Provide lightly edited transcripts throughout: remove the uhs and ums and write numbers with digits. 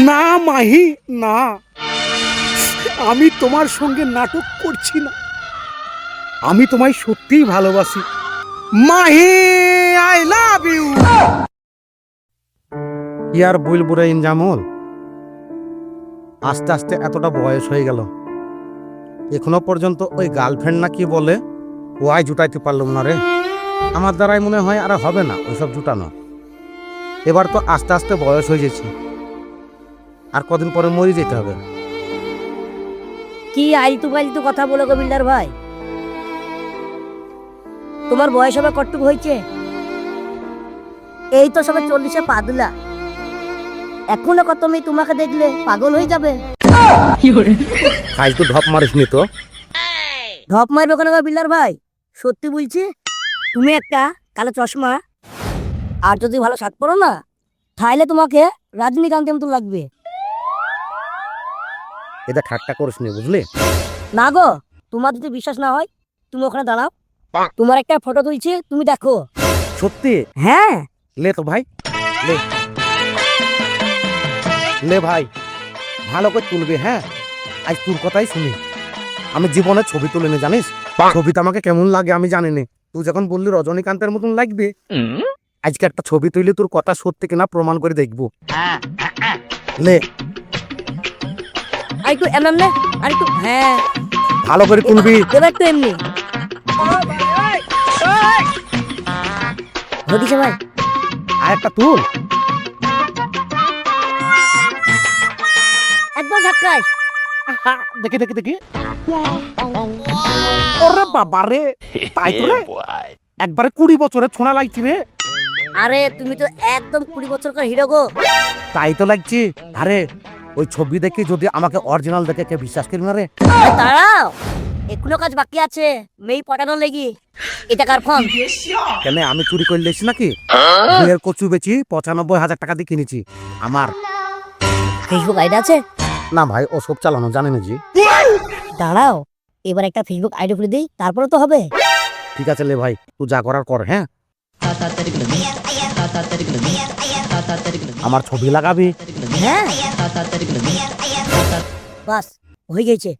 না মাহি, না, আমি তোমার সঙ্গে নাটক করছি না, আমি তোমায় সত্যিই ভালোবাসি মাহি, আই লাভ ইউ। কি আর বলবো রে ইনজামুল, আস্তে আস্তে এতটা বয়স হয়ে গেল, এখনো পর্যন্ত ওই গার্লফ্রেন্ড না কি বলে ওয়াই জুটাইতে পারলাম না রে। আমার দ্বারাই মনে হয় আর হবে না ওইসব জুটানো। এবার তো আস্তে আস্তে বয়স হয়ে যাচ্ছে, আর কদিন পরে মরে যেতে হবে। কি আলতু ফালতু কথা বলো গো বিল্ডার ভাই, তোমার বয়স হবে কতটুকু হয়েছে? এই তো সবে 40-এ পাদলা, এখনো কত মেয়ে তোমাকে দেখলে পাগল হয়ে যাবে। আজ তো ঢপ মারিস নি তো? ঢপ মারবে কেন গো বিল্ডার ভাই, সত্যি বলছি, তুমি একটা কালো চশমা আর যদি ভালো শার্ট পরো না, তাহলে তোমাকে রজনীকান্তের মতো লাগবে। এটা ঠাট্টা করিস নি বুঝলি? না গো, তোমার যদি বিশ্বাস না হয় তুমি ওখানে দাঁড়াও, তোমার একটা ফটো তুলছি, তুমি দেখো। সত্যি? হ্যাঁ লে তো ভাই, লে লে ভাই, ভালো করে তুলবে। হ্যাঁ, আজ তোর কথাই শুনি, আমি জীবনে ছবি তুলে নি জানিস, ছবিটা আমাকে কেমন লাগে আমি জানি না। তুই যখন বললি রজনীকান্তের মতন লাগবে, আজকে একটা ছবি তুলে তোর কথা সত্যি কিনা প্রমাণ করে দেখবো। লে আর একটু এমনি, আর একটু, হ্যাঁ ভালো করে তুলবি। এবার একটু এমনি হদিছে ভাই, আর একটা তুল, একবার ধাক্কায়। দেখি দেখি দেখি। ওরে বাবা রে, তাই তো রে, একবারে 20 বছরের ছোঁড়া লাগছি রে। আরে তুমি তো একদম 20 বছরকার হিরো গো। তাই তো লাগছে। আরে ওই ছবি দেখে যদি আমাকে অরিজিনাল দেখে কে বিশ্বাস করবে না রে? আরে দাঁড়াও, এখনো কাজ বাকি আছে, মেয়ে পটানোর লেগি। এটা কার ফর্ম? কেন আমি চুরি করে লেছি নাকি? বইয়ের কচু বেচি 95,000 টাকা দিয়ে কিনেছি। আমার ফেসবুক আইডি আছে? না ভাই, ও সব চালানো জানি না জি। দাঁড়াও, এবার একটা ফেসবুক আইডি খুলে দিই, তারপরে তো হবে। ঠিক আছে লে ভাই, তুই যা করার কর। হ্যাঁ, আমার ছবি লাগাবি? হ্যাঁ বাস হয়ে গেছে।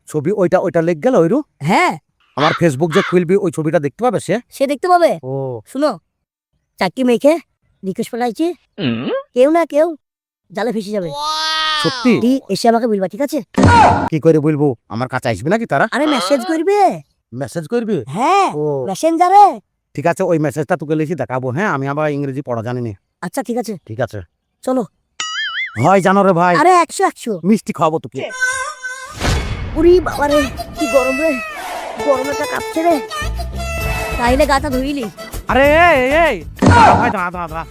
ছবি ওইটা ওইটা লেগ গেল ওইরু। হ্যাঁ, আমার ফেসবুক যে খুলবি ওই ছবিটা দেখতে পাবে সে। সে দেখতে পাবে। ও শুনো, চারটি মেয়েকে রিকোয়েস্ট পাঠাইছি, কেউ না কেউ জালে ফেসে যাবে। সত্যি? তুই এসে আমাকে বলবা, ঠিক আছে? কি করে বলবো, আমার কাছে আসবে নাকি তারা? আরে মেসেজ করবে। মেসেজ করবি? হ্যাঁ, ও মেসেঞ্জারে। ঠিক আছে, ওই মেসেজটা তোকে লিখে দেখাবো। হ্যাঁ, আমি আবার ইংরেজি পড়া জানি না। আচ্ছা ঠিক আছে, ঠিক আছে, চলো। হয় জানো রে ভাই, আরে 100 মিষ্টি খাওয়াবো তোকে। উরি বাবা রে, কি গরম রে, গরমটা কাঁপছে রে, তাইলে গাটা ধুইলি। আরে এই এই দাঁড়া ভাই, দাঁড়া দাঁড়া দাঁড়া।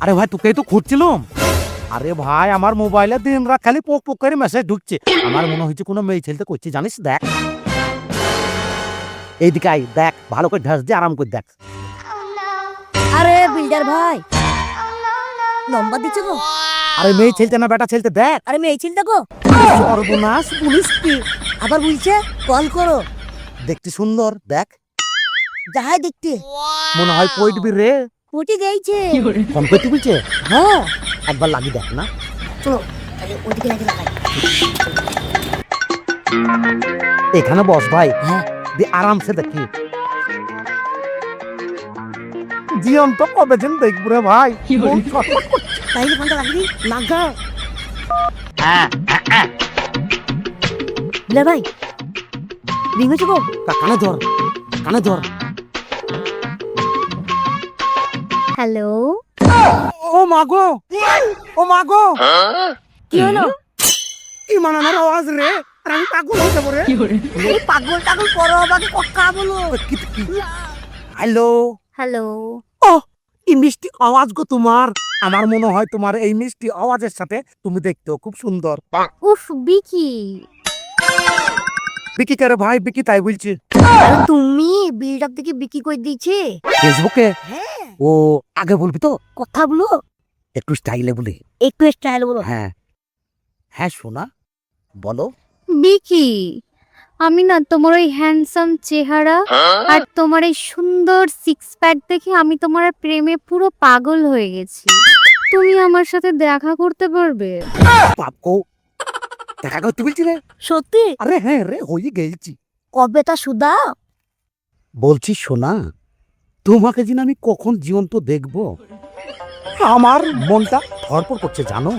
আরে ভাই তোকেই তো খুঁজছিলাম। আরে ভাই, আমার মোবাইলে দিন রাত খালি পোক পোক করে মেসেজ ঢুকছে, আমার মনে হচ্ছে কোনো মেয়ে ছেলেতে করছে জানিস। দেখ এইদিকে আই, দেখ ভালো করে ঢাস দিয়ে আরাম করে দেখ। আরে বিল্ডার ভাই, নম্বর দিচ্ছে গো। আরে মেয়ে ছেলতে না বেটা ছেলতে, দেখ। আরে মেয়ে চিন্তা গো, সর্বনাশ, পুলিশ কি আবার বলছে কল করো। দেখতে সুন্দর, দেখ যাহাই দেখতে মনে হয় পইটবি রে। ফুটি গেছে। ফোন করতে বলছে? হ্যাঁ একবার লাগি দেখ না। চলো তাহলে ওইদিকে লাগে লাগাই। এখানে বস ভাই, হ্যাঁ দিয়ে আরামসে দেখি। জীবন তো কবে দিন দেখবো রে ভাই। মন ছটফট করছে। তাইলে ফোনটা রাখবি লাগা। বিল্ডার ভাই, রিং হয়েছে গো। কানে ধর, কানে ধর। হ্যালো, ও মাগো, ও মাগো, কি হলো? কি মানানোর আওয়াজ রে, আর আমি পাগল হয়ে যাবো রে। এই পাগল টাগল করো, আমাকে কথা বলো। হ্যালো। হ্যালো। ও কি মিষ্টি আওয়াজ গো তোমার। আমার মনে হয় তোমার এই মিষ্টি আওয়াজের সাথে তুমি দেখতেও খুব সুন্দর। উফ বিকি, বিকি কে রে ভাই? বিকি তাই বলছি। আরে তুমি বিল্ড আপ থেকে বিকি কই দিয়েছে। ফেসবুকে? হ্যাঁ, ও আগে বলবি তো, কথা বলো, একটু স্টাইলে বলি। একটু স্টাইল বলো। হ্যাঁ হ্যাঁ শোনা, বলো। বিকি, আমি না তোমার ওই হ্যান্ডসাম চেহারা আর তোমার এই সুন্দর সিক্স প্যাক দেখে আমি তোমার প্রেমে পুরো পাগল হয়ে গেছি। তুমি আমার সাথে দেখা করতে পারবে? পাপকো দেখা করতে বলছি রে। সত্যি? আরে হ্যাঁ রে, হয়ে গেছি। কবে তা সুদা? বলছি শোনা, তোমাকে যেন আমি কখন জীবন্ত দেখবো, আমার মনটা ধরপড় করছে জানো।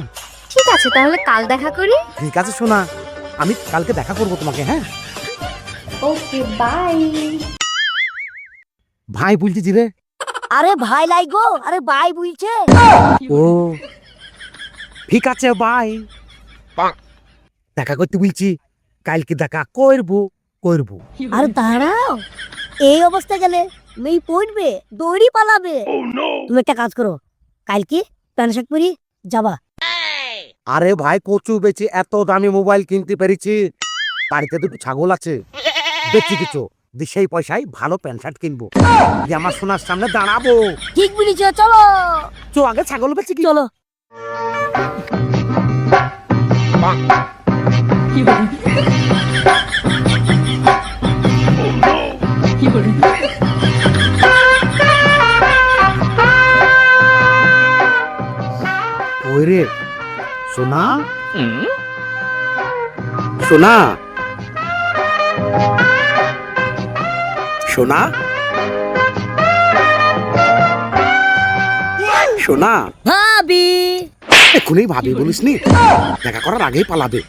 ঠিক আছে, তাহলে কাল দেখা করি। ঠিক আছে শোনা, আমি কালকে দেখা করবো তোমাকে। হ্যাঁ ওকে, বাই। ভাই বলছি জি রে। আরে ভাই লাই গো, আরে ভাই বলছে। ও ঠিক আছে ভাই, দেখা করতে বলছি, কালকে দেখা করবো করবো। আরে দাঁড়াও, এই অবস্থা গেলে মেয়ে পড়বে, দৌড়ি পালাবে। তুমি একটা কাজ করো, কালকে প্যান্ট শার্ট পরি যাবা। আরে ভাই কচু বেচে এত দামি মোবাইল কিনতে পেরেছি, বাড়িতে দুটো ছাগল আছে, বেচি কিছু দিয়ে সেই পয়সায় ভালো প্যান্ট শার্ট কিনবো, দিয়ে আমার সোনার সামনে দাঁড়াবো। ঠিক বলেছ, চলো চো আগে ছাগল বেচি কি। চলো। ওই রে সোনা, সোনা, সোনা, সোনা। ভাবি এক্ষুনি ভাবি বলিস নি, দেখা করার আগেই পালাবে।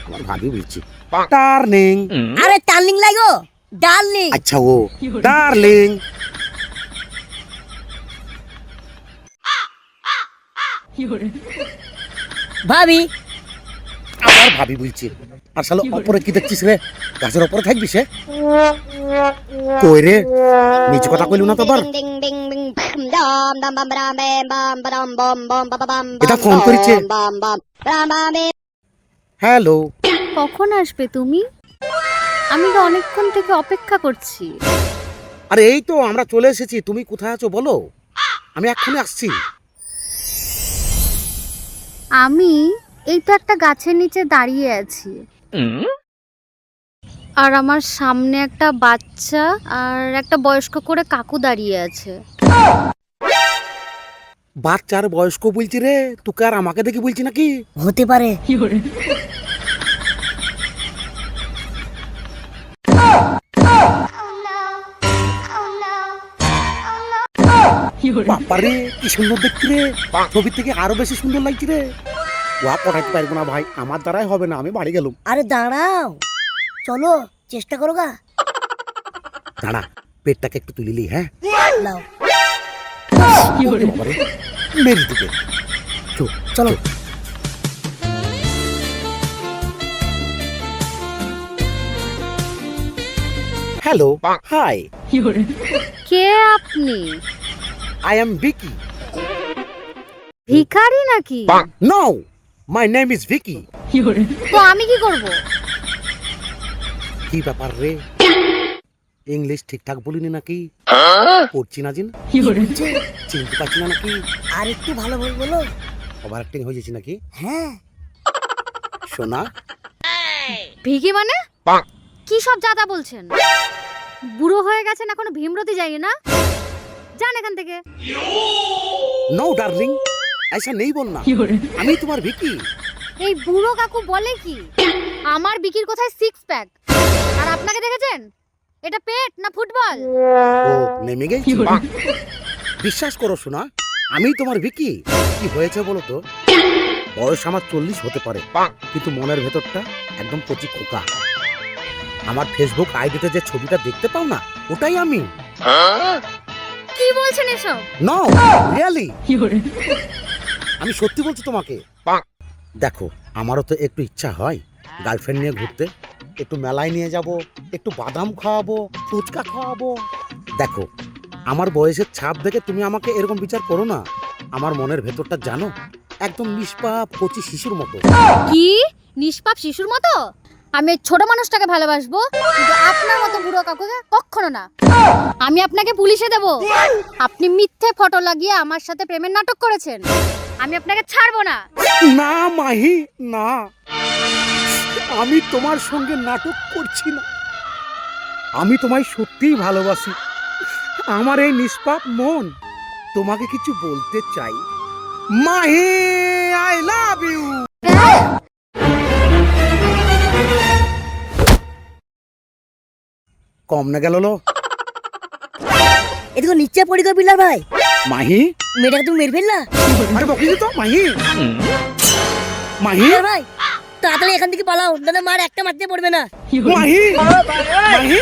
আমার ভাবি বলছি ডার্লিং। আরে টার্নিং লাগো, ডার্লিং। আচ্ছা ও ডার্লিং। ভাবি আবার ভাবি বলছি, আর শালা অপরে কি দেখছিস রে, গাছের অপরে থাকবি সে। কই রে, নিচে কথা কইলু না তো আবার। এটা ফোন করেছে। হ্যালো, কখন আসবে তুমি? আমি তো অনেকক্ষণ থেকে অপেক্ষা করছি। আরে এই তো আমরা চলে এসেছি, তুমি কোথায় আছো বলো, আমি এক্ষুনি আসছি। আমি এই তো একটা গাছের নিচে দাঁড়িয়ে আছি, আর আমার সামনে একটা বাচ্চা আর একটা বয়স্ক করে কাকু দাঁড়িয়ে আছে। বাচ্চার বয়স্ক বলছি রে, তোকে আর আমাকে দেখে বলছি নাকি? হতে পারে। বাপারে কি সুন্দর দেখছি রে, ছবি থেকে আরো বেশি সুন্দর লাগছে রে। ওয়া পড়াইতে পারবো না ভাই, আমার দ্বারাই হবে না, আমি বাড়ি গেলাম। আরে দাঁড়াও, চলো চেষ্টা করো গা। দাঁড়া, পেটটাকে একটু তুলিলি। হ্যাঁ লাও, বাবারে, মেরে দিকে। চলো। হ্যালো, হাই, কে আপনি? I am Vicky. ভিখারি নাকি? No, my name is Vicky. তো আমি কি করব? কি ব্যাপার রে, ইংলিশ ঠিকঠাক বলিনি নাকি? পড়ছি না জিন, চিনতে পারছি না নাকি? আর একটু ভালো বলো। ওভার অ্যাক্টিং হয়ে যাচ্ছে নাকি? হ্যাঁ, সোনা, ভিকি মানে কি সব জাদা বলছেন? বুড়ো হয়ে গেছেন, এখনো ভীমরতি যায়নি না? যান এখান থেকে। নো ডার্লিং, ऐसा नहीं बोलना, আমি তোমার ভিকি। এই বুড়ো কাকু বলে কি? আমার বিকির কোথায় সিক্স প্যাক, আর আপনাকে দেখেছেন? এটা পেট না ফুটবল? ও নেমে গেছি। বিশ্বাস করো সোনা, আমি তোমার ভিকি। কি হয়েছে বলো তো, বয়স আমার 40 হতে পারে, কিন্তু মনের ভেতরটা একদম কচি খোকা। আমার ফেসবুক আইডিতে যে ছবিটা দেখতে পাও না, ওটাই আমি। কি বলছেন এসব? নো রিয়েলি, আমি সত্যি বলছি তোমাকে। দেখো, আমারও তো একটু ইচ্ছা হয় গার্লফ্রেন্ড নিয়ে ঘুরতে, একটু মেলায় নিয়ে যাব, একটু বাদাম খাওয়াবো, ফুচকা খাওয়াবো। দেখো, আমার বয়সের ছাপ দেখে তুমি আমাকে এরকম বিচার করো না। আমার মনের ভেতরটা জানো, একদম নিষ্পাপ কচি শিশুর মতো। কি নিষ্পাপ শিশুর মতো? আমি এই ছোট মানুষটাকে ভালোবাসবো, কিন্তু আপনার মতো বুড়ো কাকুকে কখনো না। আমি আপনাকে পুলিশে দেব। আপনি মিথ্যে ফটো লাগিয়ে আমার সাথে প্রেমের নাটক করেছেন। আমি আপনাকে ছাড়বো না। না মাহি, না, আমি তোমার সঙ্গে নাটক করছি না, আমি তোমায় সত্যিই ভালোবাসি। আমার এই নিষ্পাপ মন তোমাকে কিছু বলতে চাই। Mahi I love you. কম না গেল লো এদিকে নিচে পড়ি গো বিল্লার ভাই, মাহি। মেয়েটাকে তুমি মেরে ফেললা। আরে বকিনি তো মাহি। মাহি বিল্লার ভাই তাড়াতাড়ি এখান থেকে পালাও, দাদা মার একটা মারতে পড়বে না। মাহি মাহি